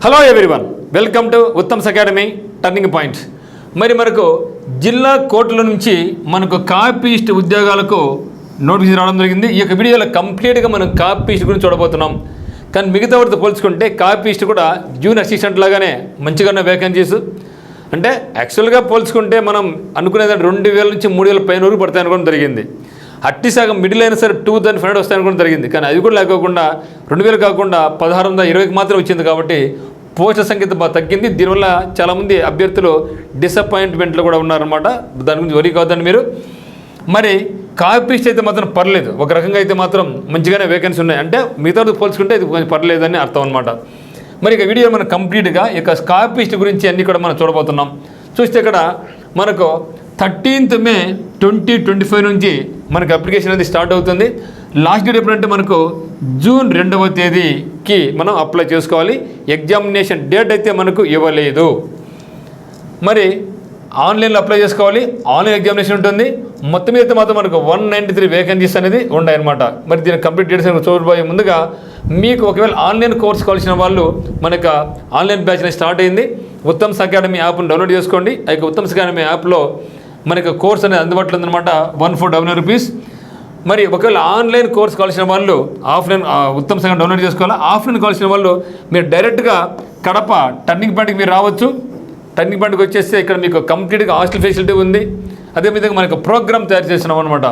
Hello everyone, welcome to Uttam's academy turning point. మరి మనకు జిల్లా కోర్టుల నుంచి మనకు కాపీస్ట్ ఉద్యోగాలకు నోటీస్ రావడం జరిగింది. ఈ యొక్క వీడియోలో కంప్లీట్గా మనం కాపీస్ట్ గురించి చూడబోతున్నాం. కానీ మిగతా వాటితో పోల్చుకుంటే కాపీస్ట్ కూడా జూనియర్ అసిస్టెంట్ లాగానే మంచిగా ఉన్న వేకెన్సీస్. అంటే యాక్చువల్గా పోల్చుకుంటే మనం అనుకునేది 2000 నుంచి 3000 పైన వరకు పడతాయి అనుకోవడం జరిగింది. అట్టి సగం మిడిల్ అయినా సరే 2500 వస్తాయి అనుకోవడం జరిగింది. కానీ అది కూడా లేకోకుండా 2000 కాకుండా 1620కి మాత్రం వచ్చింది. కాబట్టి పోస్టుల సంఖ్య బాగా తగ్గింది. దీనివల్ల చాలామంది అభ్యర్థులు డిసప్పాయింట్మెంట్లో కూడా ఉన్నారన్నమాట. దాని గురించి వరి కావద్దండి మీరు. మరి కాపీస్ట్ అయితే మాత్రం పర్లేదు, ఒక రకంగా అయితే మాత్రం మంచిగానే వేకెన్సీ ఉన్నాయి. అంటే మిగతా పోల్చుకుంటే ఇది కొంచెం పర్లేదని అర్థం అనమాట. మరి ఇక వీడియో మనం కంప్లీట్గా ఇక కాపీస్ట్ గురించి అన్నీ కూడా మనం చూడబోతున్నాం. చూస్తే ఇక్కడ మనకు 13th May 2025 నుంచి మనకు అప్లికేషన్ అనేది స్టార్ట్ అవుతుంది. లాస్ట్ డేట్ ఎప్పుడంటే మనకు June 2వ తేదీకి మనం అప్లై చేసుకోవాలి. ఎగ్జామినేషన్ డేట్ అయితే మనకు ఇవ్వలేదు. మరి ఆన్లైన్లో అప్లై చేసుకోవాలి. ఆన్లైన్ ఎగ్జామినేషన్ ఉంటుంది. మొత్తం అయితే మాత్రం మనకు 193 వేకెన్సీస్ అనేది ఉన్నాయన్నమాట. మరి దీని కంప్లీట్ డీటెయిల్స్ చూడబోయే ముందుగా మీకు ఒకవేళ ఆన్లైన్ కోర్స్ కావాల్సిన వాళ్ళు మనకు ఆన్లైన్ బ్యాచ్ అనేది స్టార్ట్ అయింది. ఉత్తమ్స్ అకాడమీ యాప్ను డౌన్లోడ్ చేసుకోండి. ఆ యొక్క ఉత్తమ్స్ అకాడమీ యాప్లో మనకు కోర్స్ అనేది అందుబాటులో ఉందన్నమాట. 1499 రూపీస్. మరి ఒకవేళ ఆన్లైన్ కోర్స్ కావాల్సిన వాళ్ళు ఆఫ్లైన్ ఉత్తమ్స్ అకాడమీ డౌన్లోడ్ చేసుకోవాలి. ఆఫ్లైన్ కావాల్సిన వాళ్ళు మీరు డైరెక్ట్గా కడప టర్నింగ్ పాయింట్కి మీరు రావచ్చు. టర్నింగ్ పాయింట్కి వచ్చేస్తే ఇక్కడ మీకు కంప్లీట్గా హాస్టల్ ఫెసిలిటీ ఉంది. అదేవిధంగా మనకు ప్రోగ్రామ్ తయారు చేస్తున్నాం అనమాట.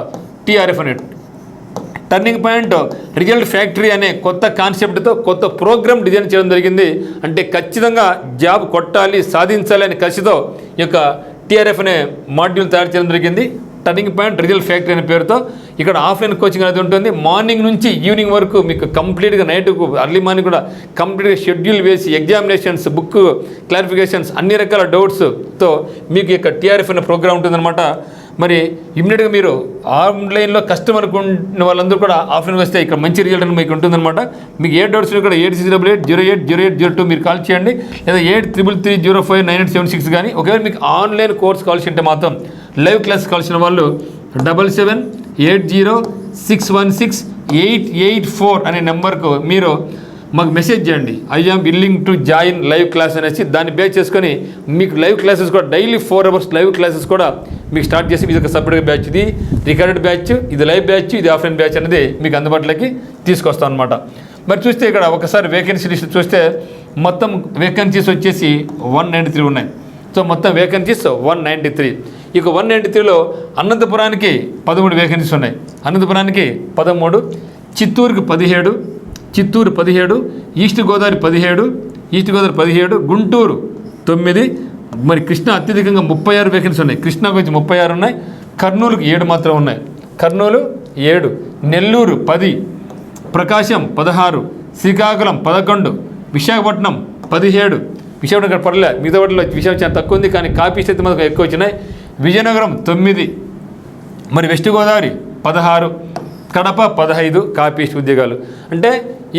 TRF అనేది టర్నింగ్ పాయింట్ రిజల్ట్ ఫ్యాక్టరీ అనే కొత్త కాన్సెప్ట్తో కొత్త ప్రోగ్రామ్ డిజైన్ చేయడం జరిగింది. అంటే ఖచ్చితంగా జాబ్ కొట్టాలి, సాధించాలి అనే కసితో ఈ యొక్క TRF అనే మాడ్యూల్ తయారు చేయడం జరిగింది. టర్నింగ్ పాయింట్ రిజల్ట్ ఫ్యాక్టరీ అనే పేరుతో ఇక్కడ ఆఫ్లైన్ కోచింగ్ అనేది ఉంటుంది. మార్నింగ్ నుంచి ఈవినింగ్ వరకు మీకు కంప్లీట్గా నైట్కు అర్లీ మార్నింగ్ కూడా కంప్లీట్గా షెడ్యూల్ వేసి ఎగ్జామినేషన్స్, బుక్ క్లారిఫికేషన్స్, అన్ని రకాల డౌట్స్తో మీకు ఇక్కడ TRF అనే ప్రోగ్రామ్ ఉంటుందన్నమాట. మరి ఇమ్మీడియట్గా మీరు ఆన్లైన్లో కష్టం అనుకున్న వాళ్ళందరూ కూడా ఆఫ్లైన్కి వస్తే ఇక్కడ మంచి రిజల్ట్ అని మీకు ఉంటుందన్నమాట. మీకు ఏ డౌట్స్ కూడా 8688080802 మీరు కాల్ చేయండి, లేదా 8333059876 కానీ. ఒకవేళ మీకు ఆన్లైన్ కోర్స్ కావాల్సి ఉంటే మాత్రం లైవ్ క్లాస్ కావాల్సిన వాళ్ళు 7780616884 అనే నెంబర్కు మీరు మాకు మెసేజ్ చేయండి. I am willing to join live class అనేసి దాన్ని బేస్ చేసుకొని మీకు లైవ్ క్లాసెస్ కూడా డైలీ 4 hours లైవ్ క్లాసెస్ కూడా మీకు స్టార్ట్ చేసి ఇది ఒక సపరేట్గా బ్యాచ్, ఇది రికార్డెడ్ బ్యాచ్, ఇది లైవ్ బ్యాచ్, ఇది ఆఫ్లైన్ బ్యాచ్ అనేది మీకు అందుబాటులోకి తీసుకొస్తాం అనమాట. మరి చూస్తే ఇక్కడ ఒకసారి వేకెన్సీ లిస్ట్ చూస్తే మొత్తం వేకెన్సీస్ వచ్చేసి 193 ఉన్నాయి. సో మొత్తం వేకెన్సీస్ 193. ఇక 193లో అనంతపురానికి 13 వేకెన్సీస్ ఉన్నాయి. అనంతపురానికి 13, చిత్తూరుకి 17, చిత్తూరు 17, ఈస్ట్ గోదావరి 17, గుంటూరు 9, మరి కృష్ణ అత్యధికంగా 36 వేకెన్సీ ఉన్నాయి. కృష్ణకు వచ్చి 36 ఉన్నాయి. కర్నూలుకి 7 మాత్రం ఉన్నాయి. కర్నూలు 7, నెల్లూరు 10, ప్రకాశం 16, శ్రీకాకుళం 11, విశాఖపట్నం 17. విశాఖపట్నం ఇక్కడ పర్లేదు, మిగతా వాటిలో విశాఖపట్నం చాలా తక్కువ ఉంది, కానీ కాపీస్ అయితే మనకు ఎక్కువ వచ్చినాయి. విజయనగరం 9, మరి వెస్ట్ గోదావరి 16, కడప 15 కాపీస్ట్ ఉద్యోగాలు. అంటే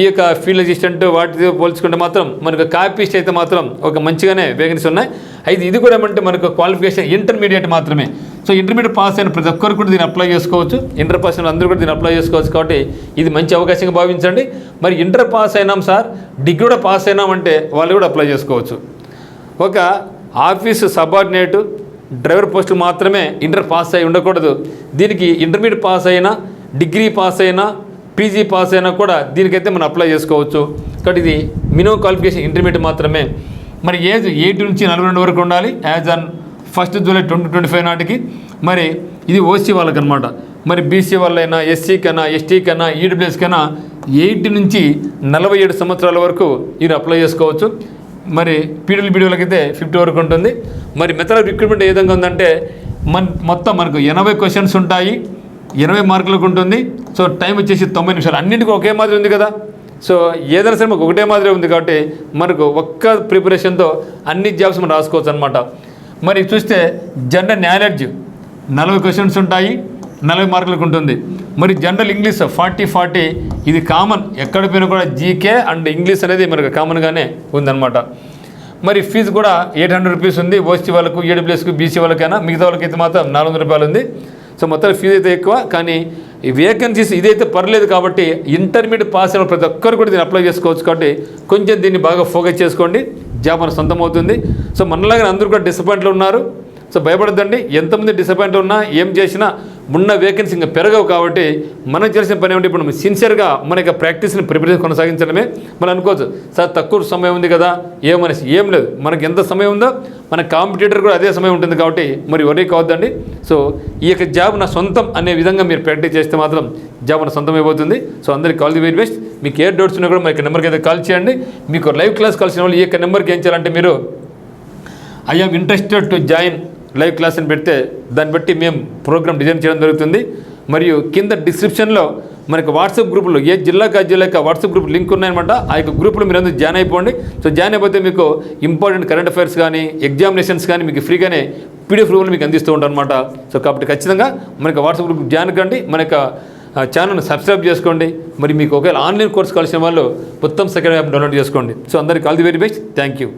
ఈ యొక్క ఫీల్డ్ అసిస్టెంట్ వాటితో పోల్చుకుంటే మాత్రం మనకు కాపీస్ట్ అయితే మాత్రం ఒక మంచిగానే వేకెన్సీ ఉన్నాయి. అయితే ఇది కూడా ఏమంటే మనకు క్వాలిఫికేషన్ ఇంటర్మీడియట్ మాత్రమే. సో ఇంటర్మీడియట్ పాస్ అయిన ప్రతి ఒక్కరు కూడా దీన్ని అప్లై చేసుకోవచ్చు. ఇంటర్ పాస్ అయిన అందరూ కూడా దీన్ని అప్లై చేసుకోవచ్చు. కాబట్టి ఇది మంచి అవకాశంగా భావించండి. మరి ఇంటర్ పాస్ అయినాం సార్, డిగ్రీ కూడా పాస్ అయినామంటే వాళ్ళు కూడా అప్లై చేసుకోవచ్చు. ఒక ఆఫీసు సబార్డినేటు, డ్రైవర్ పోస్టులు మాత్రమే ఇంటర్ పాస్ అయి ఉండకూడదు. దీనికి ఇంటర్మీడియట్ పాస్ అయినా, డిగ్రీ పాస్ అయినా, పీజీ పాస్ అయినా కూడా దీనికైతే మనం అప్లై చేసుకోవచ్చు. కాబట్టి ఇది మినిమం క్వాలిఫికేషన్ ఇంటర్మీడియట్ మాత్రమే. మరి ఏజ్ 8 నుంచి 42 వరకు ఉండాలి యాజ్ ఆన్ 1 July 2025 నాటికి. మరి ఇది ఓసీ వాళ్ళకనమాట. మరి బీసీ వాళ్ళైనా, ఎస్సీకైనా, ఎస్టీకైనా, ఈడబ్ల్యూఎస్కైనా 8 నుంచి 47 సంవత్సరాల వరకు ఇది అప్లై చేసుకోవచ్చు. మరి పీడబ్ల్యూబీడీలకైతే 50 వరకు ఉంటుంది. మరి మెథడ్ ఆఫ్ రిక్రూట్మెంట్ ఏ విధంగా ఉందంటే మొత్తం మనకు 80 క్వశ్చన్స్ ఉంటాయి, 20 మార్కులకు ఉంటుంది. సో టైం వచ్చేసి 90 నిమిషాలు. అన్నింటికీ ఒకే మాదిరి ఉంది కదా. సో ఏదైనా సరే మాకు ఒకటే మాదిరి ఉంది. కాబట్టి మనకు ఒక్క ప్రిపరేషన్తో అన్ని జాబ్స్ మనం రాసుకోవచ్చు అనమాట. మరి చూస్తే జనరల్ నాలెడ్జ్ 40 క్వశ్చన్స్ ఉంటాయి, 40 మార్కులకు ఉంటుంది. మరి జనరల్ ఇంగ్లీష్ 40-40 ఇది కామన్, ఎక్కడ పోయినా కూడా జీకే అండ్ ఇంగ్లీష్ అనేది మనకు కామన్గానే ఉందన్నమాట. మరి ఫీజు కూడా 800 రూపీస్ ఉంది ఓసీ వాళ్ళకు, ఈడబ్ల్యూఎస్కు, బీసీ వాళ్ళకైనా. మిగతా వాళ్ళకైతే మాత్రం 400 రూపాయలు ఉంది. సో మొత్తం ఫీజు అయితే ఎక్కువ, కానీ ఈ వేకెన్సీస్ ఇదైతే పర్లేదు కాబట్టి ఇంటర్మీడియట్ పాస్ అయిన ప్రతి ఒక్కరు కూడా దీన్ని అప్లై చేసుకోవచ్చు కాబట్టి కొంచెం దీన్ని బాగా ఫోకస్ చేసుకోండి, జాబ్ మన సొంతం అవుతుంది. సో మనలాగా అందరూ కూడా డిసప్పాయింట్లో ఉన్నారు. సో భయపడద్దండి, ఎంతమంది డిసప్పాయింట్ ఉన్నా ఏం చేసినా ఉన్న వేకెన్సీ ఇంకా పెరగవు కాబట్టి మనం చేసిన పని ఏమిటి, ఇప్పుడు సిన్సియర్గా మన యొక్క ప్రాక్టీస్ని ప్రిపరేషన్ కొనసాగించడమే. మనం అనుకోవచ్చు సార్ తక్కువ సమయం ఉంది కదా ఏమనేసి, ఏం లేదు, మనకి ఎంత సమయం ఉందో మన కాంపిటీటర్ కూడా అదే సమయం ఉంటుంది కాబట్టి మరి వరీ కావద్దండి. సో ఈ యొక్క జాబ్ నా సొంతం అనే విధంగా మీరు ప్రాక్టీస్ చేస్తే మాత్రం జాబ్ నా సొంతం అయిపోతుంది. సో అందరికీ కాల్ ది వెరీ బెస్ట్. మీకు ఏ డౌట్స్ ఉన్నా కూడా మా యొక్క నెంబర్కి అయితే కాల్ చేయండి. మీకు లైవ్ క్లాస్ కాల్సిన వాళ్ళు ఈ యొక్క నెంబర్కి ఏం చేయాలంటే మీరు I am interested to join live class అని పెడితే దాన్ని బట్టి మేము ప్రోగ్రామ్ డిజైన్ చేయడం జరుగుతుంది. మరియు కింద డిస్క్రిప్షన్లో మనకి వాట్సాప్ గ్రూపులు ఏ జిల్లాకి ఆ జిల్లాకి వాట్సాప్ గ్రూప్ లింక్ ఉన్నాయన్నమాట. ఆ యొక్క గ్రూప్లో మీరు అందరూ జాయిన్ అయిపోండి. సో జాయిన్ అయిపోతే మీకు ఇంపార్టెంట్ కరెంట్ అఫైర్స్ కానీ ఎగ్జామినేషన్స్ కానీ మీకు ఫ్రీగానే పీడిఎఫ్ రూపంలో మీకు అందిస్తూ ఉంటారు అనమాట. సో కాబట్టి ఖచ్చితంగా మనకి వాట్సాప్ గ్రూప్ జాయిన్ కండి, మన యొక్క ఛానల్ని సబ్స్క్రైబ్ చేసుకోండి. మరి మీకు ఒకవేళ ఆన్లైన్ కోర్స్ కావాల్సిన వాళ్ళు మొత్తం సెకండ్ యాప్ డౌన్లోడ్ చేసుకోండి. సో అందరికీ all the very best. Thank you.